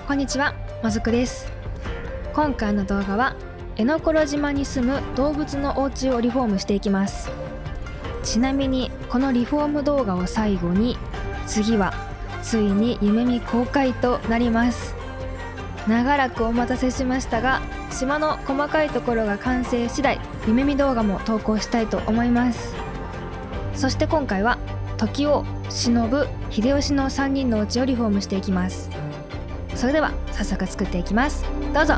こんにちは、もずくです。今回の動画は江ノ島島に住む動物のお家をリフォームしていきます。ちなみにこのリフォーム動画を最後に、次はついに夢見公開となります。長らくお待たせしましたが、島の細かいところが完成次第、夢見動画も投稿したいと思います。そして今回は時を忍秀吉の3人のお家をリフォームしていきます。それでは早速作っていきます。どうぞ。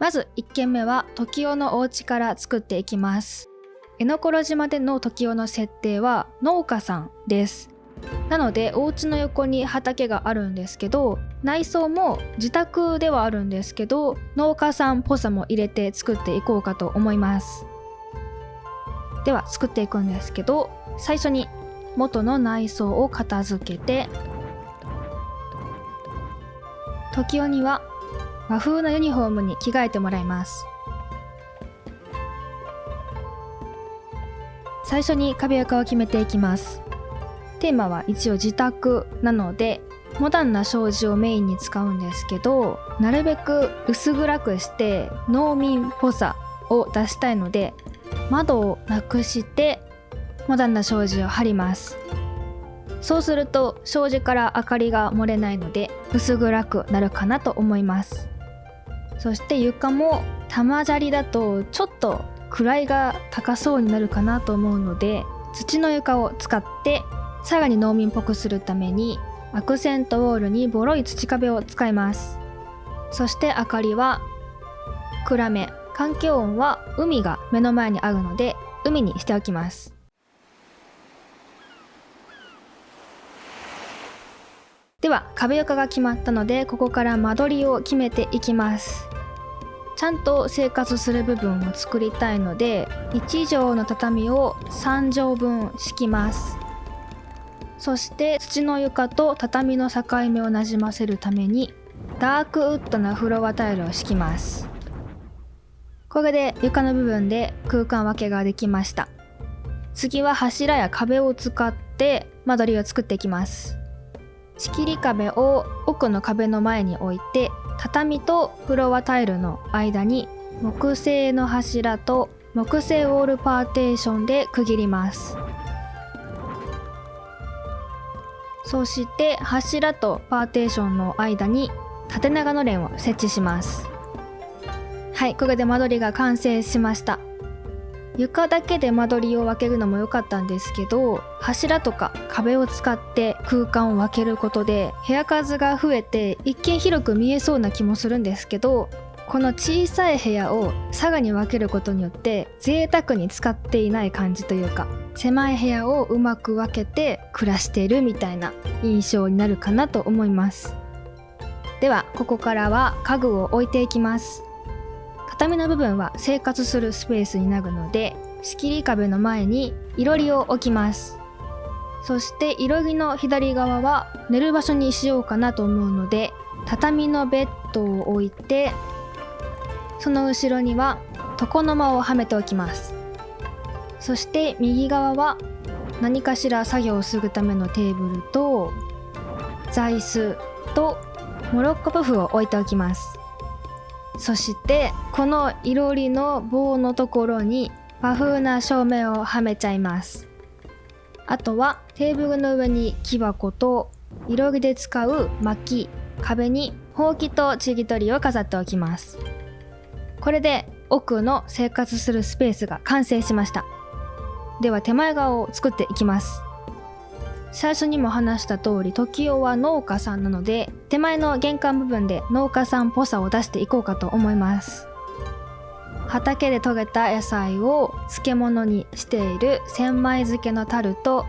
まず1軒目は時代のお家から作っていきます。江ノ島島での時代の設定は農家さんです。なのでお家の横に畑があるんですけど、内装も自宅ではあるんですけど、農家さんっぽさも入れて作っていこうかと思います。では作っていくんですけど、最初に元の内装を片付けて、時代には和風のユニフォームに着替えてもらいます。最初に壁床を決めていきます。テーマは一応自宅なのでモダンな障子をメインに使うんですけど、なるべく薄暗くして農民っぽさを出したいので、窓をなくしてモダンな障子を貼ります。そうすると障子から明かりが漏れないので薄暗くなるかなと思います。そして床も玉砂利だとちょっと位が高そうになるかなと思うので、土の床を使ってさらに農民っぽくするためにアクセントウォールにボロい土壁を使います。そして明かりは暗め、環境音は海が目の前にあるので海にしておきます。では壁床が決まったので、ここから間取りを決めていきます。ちゃんと生活する部分を作りたいので、1畳の畳を3畳分敷きます。そして土の床と畳の境目をなじませるためにダークウッドなフロアタイルを敷きます。これで床の部分で空間分けができました。次は柱や壁を使って間取りを作っていきます。仕切り壁を奥の壁の前に置いて、畳とフロアタイルの間に木製の柱と木製ウォールパーテーションで区切ります。そして柱とパーテーションの間に縦長のレーンを設置します。はい、これで間取りが完成しました。床だけで間取りを分けるのも良かったんですけど、柱とか壁を使って空間を分けることで部屋数が増えて一見広く見えそうな気もするんですけど、この小さい部屋をさらに分けることによって贅沢に使っていない感じというか、狭い部屋をうまく分けて暮らしているみたいな印象になるかなと思います。ではここからは家具を置いていきます。畳の部分は生活するスペースになるので、仕切り壁の前に囲炉裏を置きます。そして囲炉裏の左側は寝る場所にしようかなと思うので、畳のベッドを置いて、その後ろには床の間をはめておきます。そして右側は何かしら作業をするためのテーブルと座椅子とモロッコプフを置いておきます。そしてこの囲炉裏の棒のところに和風な照明をはめちゃいます。あとはテーブルの上に木箱と囲炉裏で使う薪、壁にほうきとちりとりを飾っておきます。これで奥の生活するスペースが完成しました。では手前側を作っていきます。最初にも話した通り、時代は農家さんなので、手前の玄関部分で農家さんっぽさを出していこうかと思います。畑で採れた野菜を漬物にしている千枚漬けのタルと、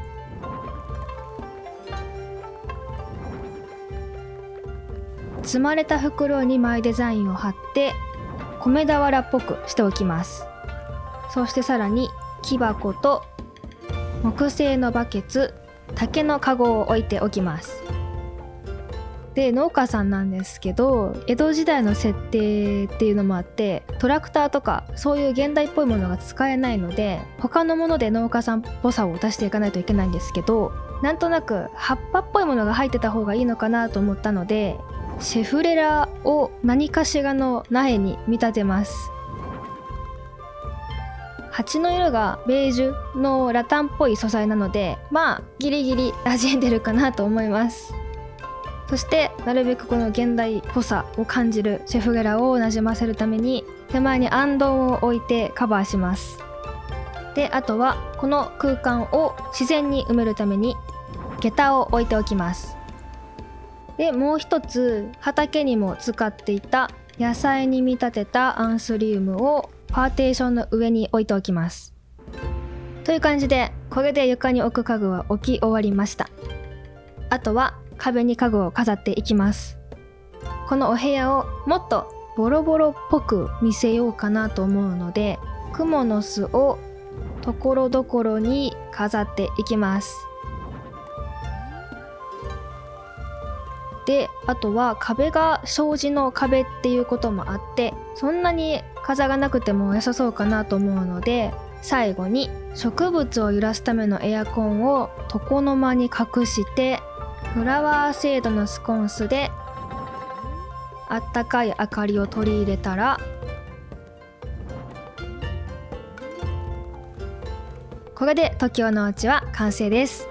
積まれた袋にマイデザインを貼って米俵っぽくしておきます。そしてさらに木箱と木製のバケツ、竹のカゴを置いておきます。で農家さんなんですけど、江戸時代の設定っていうのもあってトラクターとかそういう現代っぽいものが使えないので、他のもので農家さんっぽさを出していかないといけないんですけど、なんとなく葉っぱっぽいものが入ってた方がいいのかなと思ったので、シェフレラを何かしらの苗に見立てます。鉢の色がベージュのラタンっぽい素材なので、まあギリギリ馴染んでるかなと思います。そしてなるべくこの現代っぽさを感じるシェフレラをなじませるために手前にあんどんを置いてカバーします。であとはこの空間を自然に埋めるために下駄を置いておきます。でもう一つ、畑にも使っていた野菜に見立てたアンスリウムをパーテーションの上に置いておきます。という感じで、これで床に置く家具は置き終わりました。あとは壁に家具を飾っていきます。このお部屋をもっとボロボロっぽく見せようかなと思うので、クモの巣をところどころに飾っていきます。であとは壁が障子の壁っていうこともあって、そんなに飾らなくても良さそうかなと思うので、最後に植物を揺らすためのエアコンを床の間に隠してフラワーシェードのスコンスであったかい明かりを取り入れたら、これで時代のお家は完成です。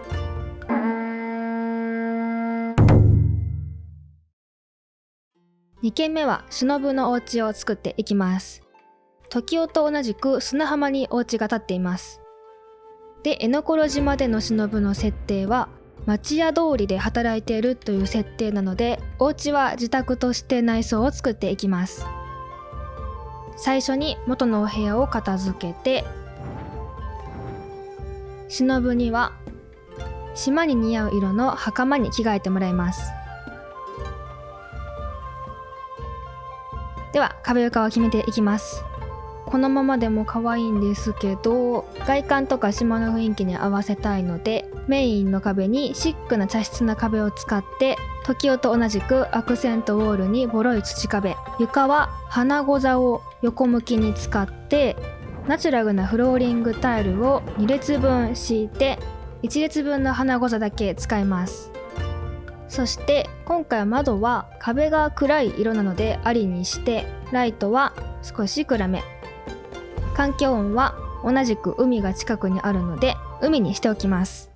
2軒目は忍のお家を作っていきます。時代と同じく砂浜にお家が建っています。で、江ノ頃島での忍の設定は町屋通りで働いているという設定なので、お家は自宅として内装を作っていきます。最初に元のお部屋を片付けて、忍には島に似合う色の袴に着替えてもらいます。では壁床を決めていきます。このままでも可愛いんですけど、外観とか島の雰囲気に合わせたいので、メインの壁にシックな茶室な壁を使って、時代と同じくアクセントウォールにボロい土壁、床は花ござを横向きに使ってナチュラルなフローリングタイルを2列分敷いて、1列分の花ござだけ使います。そして今回窓は壁が暗い色なのでありにして、ライトは少し暗め、環境音は同じく海が近くにあるので海にしておきます。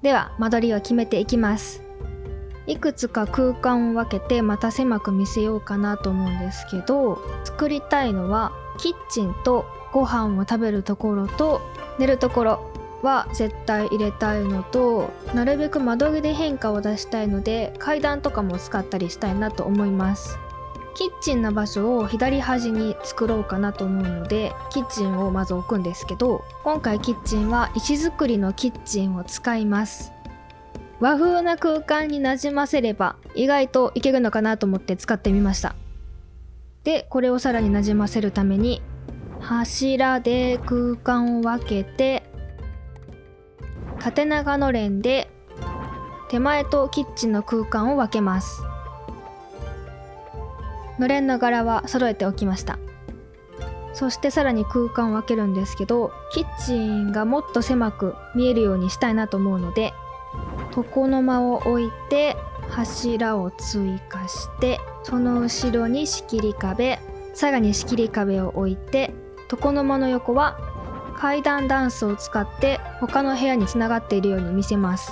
では間取りを決めていきます。いくつか空間を分けてまた狭く見せようかなと思うんですけど、作りたいのはキッチンとご飯を食べるところと寝るところは絶対入れたいのと、なるべく間取りで変化を出したいので階段とかも使ったりしたいなと思います。キッチンの場所を左端に作ろうかなと思うので、キッチンをまず置くんですけど、今回キッチンは石造りのキッチンを使います。和風な空間になじませれば意外といけるのかなと思って使ってみました。でこれをさらになじませるために柱で空間を分けて、縦長のレンで手前とキッチンの空間を分けます。のれんの柄は揃えておきました。そしてさらに空間を分けるんですけど、キッチンがもっと狭く見えるようにしたいなと思うので、床の間を置いて柱を追加して、その後ろに仕切り壁、さらに仕切り壁を置いて、床の間の横は階段ダンスを使って他の部屋につながっているように見せます。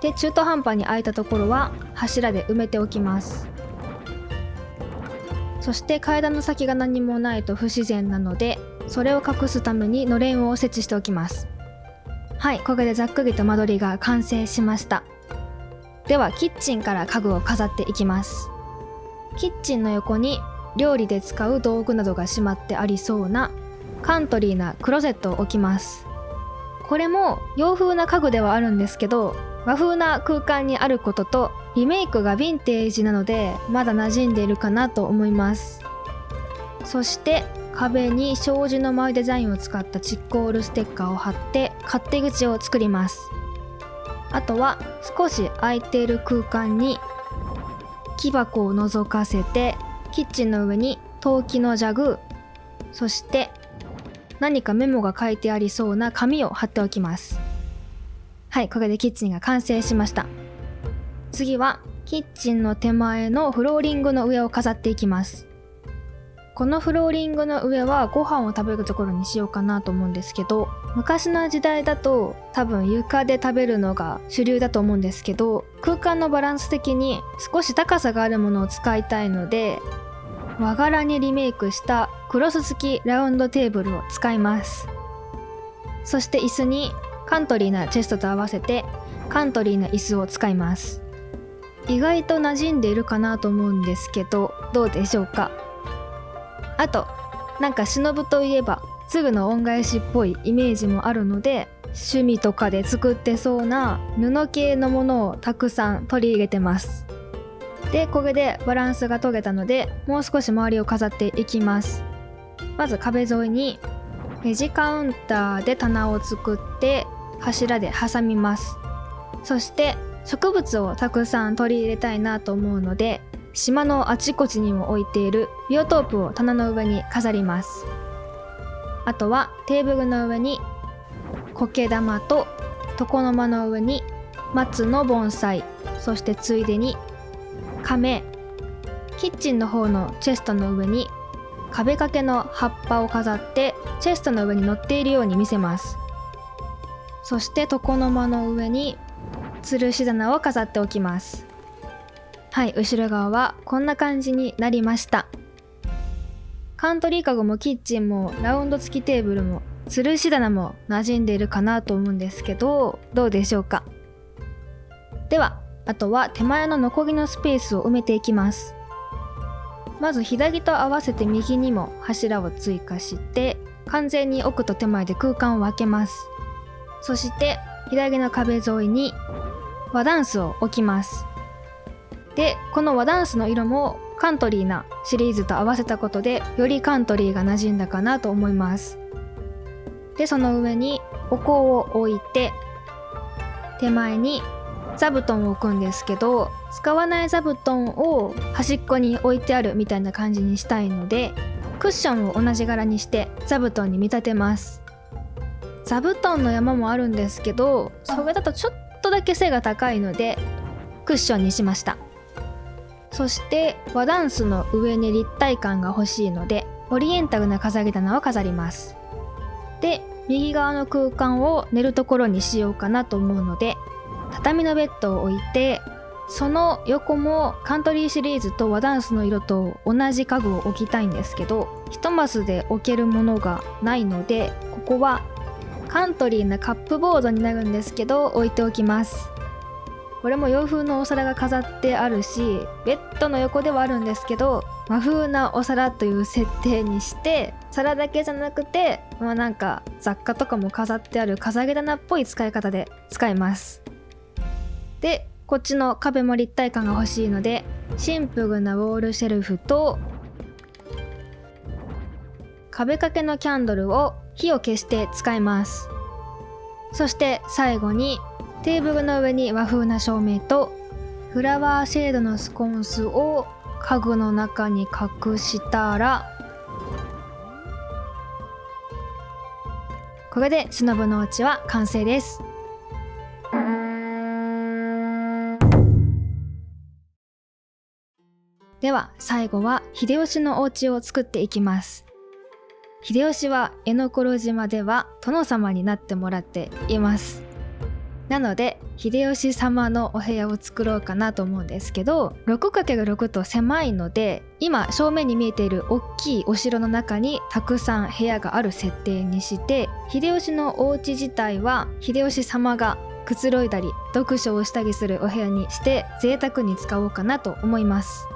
で中途半端に空いたところは柱で埋めておきます。そして階段の先が何もないと不自然なので、それを隠すためにのれんを設置しておきます。はい、これでざっくりと間取りが完成しました。ではキッチンから家具を飾っていきます。キッチンの横に料理で使う道具などがしまってありそうなカントリーなクローゼットを置きます。これも洋風な家具ではあるんですけど、和風な空間にあることとリメイクがヴィンテージなのでまだ馴染んでいるかなと思います。そして壁に障子のマイデザインを使ったチッコールステッカーを貼って勝手口を作ります。あとは少し空いている空間に木箱を覗かせて、キッチンの上に陶器のジャグ、そして何かメモが書いてありそうな紙を貼っておきます。はい、これでキッチンが完成しました。次はキッチンの手前のフローリングの上を飾っていきます。このフローリングの上はご飯を食べるところにしようかなと思うんですけど、昔の時代だと多分床で食べるのが主流だと思うんですけど、空間のバランス的に少し高さがあるものを使いたいので、和柄にリメイクしたクロス付きラウンドテーブルを使います。そして椅子にカントリーなチェストと合わせてカントリーな椅子を使います。意外と馴染んでいるかなと思うんですけど、どうでしょうか。あとなんか忍といえばすぐの恩返しっぽいイメージもあるので、趣味とかで作ってそうな布系のものをたくさん取り入れてます。でこれでバランスが取れたので、もう少し周りを飾っていきます。まず壁沿いにレジカウンターで棚を作って柱で挟みます。そして植物をたくさん取り入れたいなと思うので、島のあちこちにも置いているビオトープを棚の上に飾ります。あとはテーブルの上に苔玉と床の間の上に松の盆栽、そしてついでに亀、キッチンの方のチェストの上に壁掛けの葉っぱを飾ってチェストの上に乗っているように見せます。そして床の間の上に吊るし棚を飾っておきます。はい、後ろ側はこんな感じになりました。カントリー家具もキッチンもラウンド付きテーブルも吊るし棚も馴染んでいるかなと思うんですけど、どうでしょうか。ではあとは手前の残りのスペースを埋めていきます。まず左と合わせて右にも柱を追加して、完全に奥と手前で空間を分けます。そして左の壁沿いに和ダンスを置きます。でこの和ダンスの色もカントリーなシリーズと合わせたことで、よりカントリーが馴染んだかなと思います。でその上にお香を置いて、手前に座布団を置くんですけど、使わない座布団を端っこに置いてあるみたいな感じにしたいので、クッションを同じ柄にして座布団に見立てます。座布団の山もあるんですけど、それだとちょっとだけ背が高いのでクッションにしました。そして和ダンスの上に立体感が欲しいのでオリエンタルな飾り棚を飾ります。で右側の空間を寝るところにしようかなと思うので、畳のベッドを置いて、その横もカントリーシリーズと和ダンスの色と同じ家具を置きたいんですけど、一マスで置けるものがないので、ここはカントリーなカップボードになるんですけど置いておきます。これも洋風のお皿が飾ってあるし、ベッドの横ではあるんですけど、和風なお皿という設定にして、皿だけじゃなくて、なんか雑貨とかも飾ってある飾り棚っぽい使い方で使います。でこっちの壁も立体感が欲しいので、シンプルなウォールシェルフと壁掛けのキャンドルを火を消して使います。そして最後にテーブルの上に和風な照明とフラワーシェードのスコンスを家具の中に隠したら、これで忍のお家は完成です。では最後は秀吉のお家を作っていきます。秀吉は江ノ黒島では殿様になってもらっています。なので秀吉様のお部屋を作ろうかなと思うんですけど、 6×6 と狭いので、今正面に見えている大きいお城の中にたくさん部屋がある設定にして、秀吉のお家自体は秀吉様がくつろいだり読書をしたりするお部屋にして贅沢に使おうかなと思います。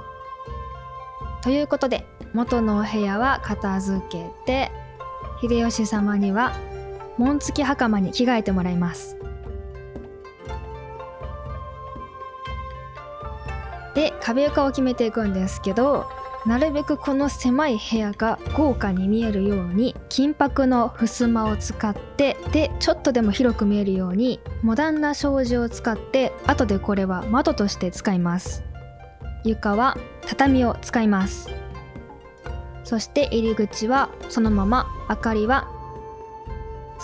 ということで元のお部屋は片付けて、秀吉様には紋付き袴に着替えてもらいます。で壁床を決めていくんですけど、なるべくこの狭い部屋が豪華に見えるように金箔の襖を使って、でちょっとでも広く見えるようにモダンな障子を使って、後でこれは窓として使います。床は畳を使います。そして入り口はそのまま、明かりは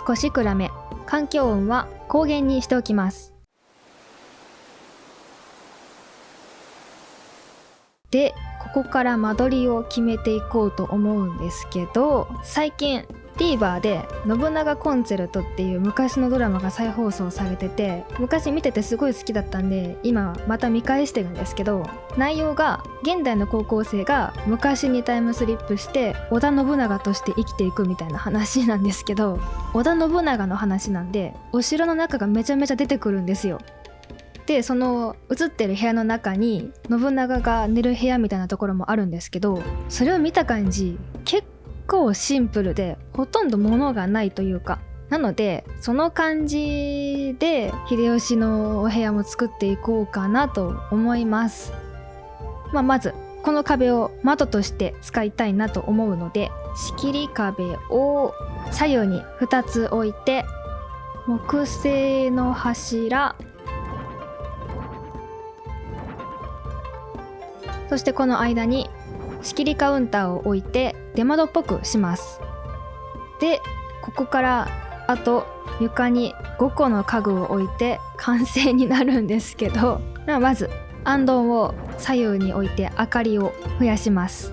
少し暗め、環境音は高限にしておきます。でここから間取りを決めていこうと思うんですけど、最近 TVer で信長コンチェルトっていう昔のドラマが再放送されてて、昔見ててすごい好きだったんで今また見返してるんですけど、内容が現代の高校生が昔にタイムスリップして織田信長として生きていくみたいな話なんですけど、織田信長の話なんでお城の中がめちゃめちゃ出てくるんですよ。でその映ってる部屋の中に信長が寝る部屋みたいなところもあるんですけど、それを見た感じ結構シンプルでほとんど物がないというか、なのでその感じで秀吉のお部屋も作っていこうかなと思います。まずこの壁を窓として使いたいなと思うので、仕切り壁を左右に2つ置いて、木製の柱、そしてこの間に仕切りカウンターを置いて出窓っぽくします。でここからあと床に5個の家具を置いて完成になるんですけど、まず行灯を左右に置いて明かりを増やします。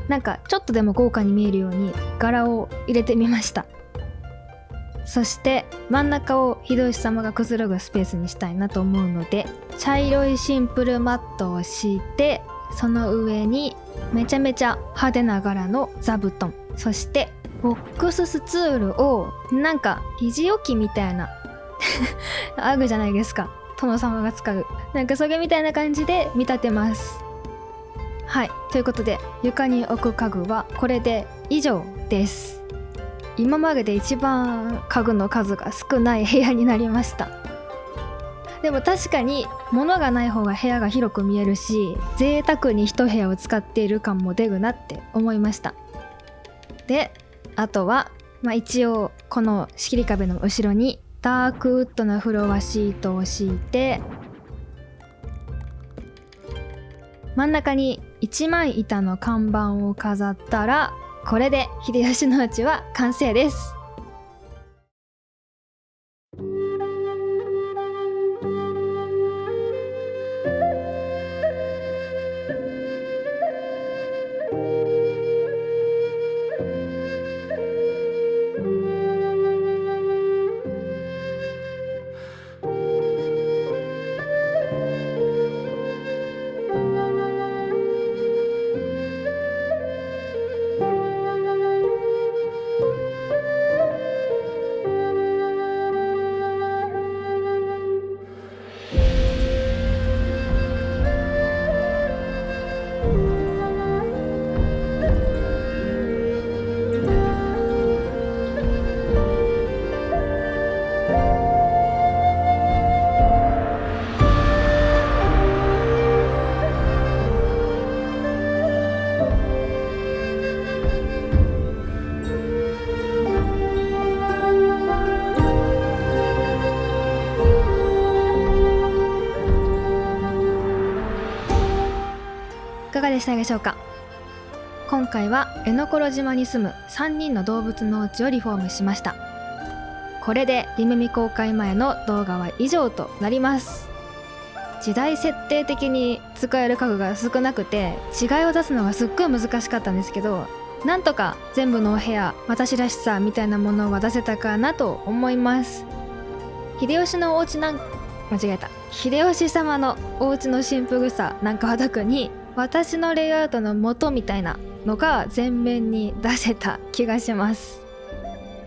なんかちょっとでも豪華に見えるように柄を入れてみました。そして真ん中を秀吉様がくつろぐスペースにしたいなと思うので、茶色いシンプルマットを敷いて、その上にめちゃめちゃ派手な柄の座布団、そしてボックススツールをなんか肘置きみたいなあるじゃないですか、殿様が使う、なんかそれみたいな感じで見立てます。はい、ということで床に置く家具はこれで以上です。今までで一番家具の数が少ない部屋になりました。でも確かに物がない方が部屋が広く見えるし、贅沢に一部屋を使っている感も出るなって思いました。であとは、一応この仕切り壁の後ろにダークウッドのフロアシートを敷いて、真ん中に一枚板の看板を飾ったら、これで秀吉の家は完成です。いかがでしたでしょうか。今回は江ノコロ島に住む3人の動物のお家をリフォームしました。これで夢見公開前の動画は以上となります。時代設定的に使える家具が少なくて違いを出すのがすっごい難しかったんですけど、なんとか全部のお部屋私らしさみたいなものは出せたかなと思います。秀吉のお家間違えた秀吉様のお家のシンプルさなんかは特に私のレイアウトの元みたいなのが前面に出せた気がします。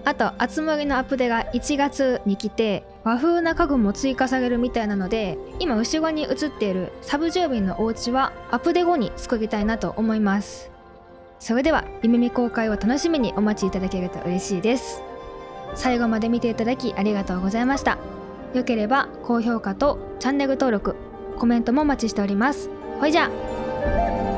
あとあつ森のアップデが1月に来て和風な家具も追加されるみたいなので、今後ろに映っているサブ住民のお家はアップデ後に作りたいなと思います。それでは夢見公開を楽しみにお待ちいただけると嬉しいです。最後まで見ていただきありがとうございました。よければ高評価とチャンネル登録、コメントもお待ちしております。ほいじゃあ。